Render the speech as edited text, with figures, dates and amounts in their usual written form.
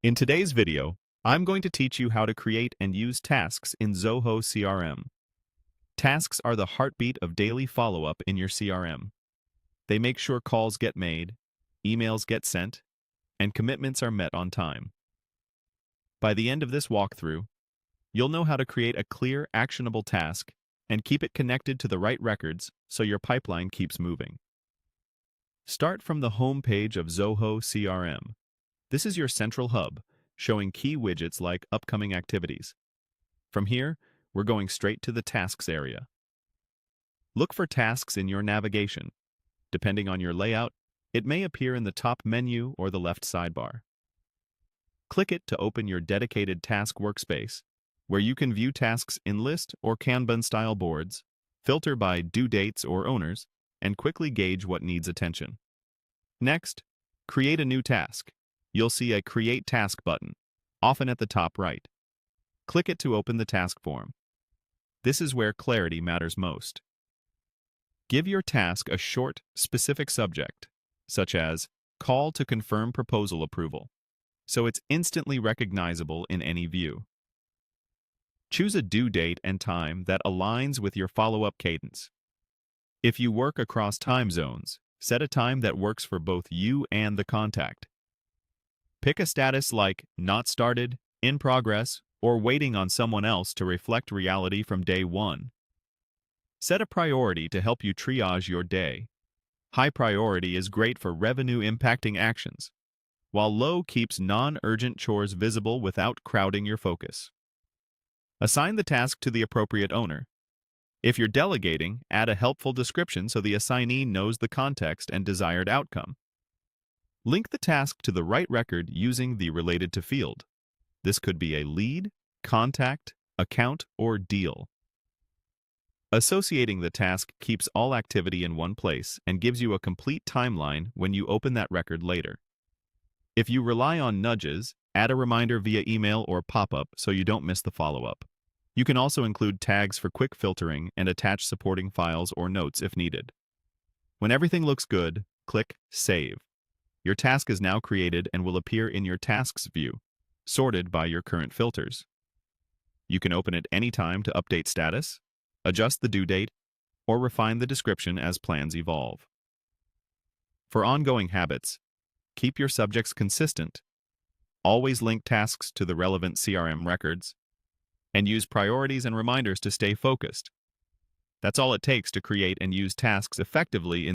In today's video, I'm going to teach you how to create and use tasks in Zoho CRM. Tasks are the heartbeat of daily follow-up in your CRM. They make sure calls get made, emails get sent, and commitments are met on time. By the end of this walkthrough, you'll know how to create a clear, actionable task and keep it connected to the right records so your pipeline keeps moving. Start from the home page of Zoho CRM. This is your central hub, showing key widgets like upcoming activities. From here, we're going straight to the Tasks area. Look for tasks in your navigation. Depending on your layout, it may appear in the top menu or the left sidebar. Click it to open your dedicated task workspace, where you can view tasks in list or Kanban-style boards, filter by due dates or owners, and quickly gauge what needs attention. Next, create a new task. You'll see a Create Task button, often at the top right. Click it to open the task form. This is where clarity matters most. Give your task a short, specific subject, such as Call to confirm proposal approval, so it's instantly recognizable in any view. Choose a due date and time that aligns with your follow-up cadence. If you work across time zones, set a time that works for both you and the contact. Pick a status like Not Started, In Progress, or Waiting on Someone Else to reflect reality from day one. Set a priority to help you triage your day. High priority is great for revenue-impacting actions, while low keeps non-urgent chores visible without crowding your focus. Assign the task to the appropriate owner. If you're delegating, add a helpful description so the assignee knows the context and desired outcome. Link the task to the right record using the Related to field. This could be a lead, contact, account, or deal. Associating the task keeps all activity in one place and gives you a complete timeline when you open that record later. If you rely on nudges, add a reminder via email or pop-up so you don't miss the follow-up. You can also include tags for quick filtering and attach supporting files or notes if needed. When everything looks good, click Save. Your task is now created and will appear in your Tasks view, sorted by your current filters. You can open it anytime to update status, adjust the due date, or refine the description as plans evolve. For ongoing habits, keep your subjects consistent, always link tasks to the relevant CRM records, and use priorities and reminders to stay focused. That's all it takes to create and use tasks effectively in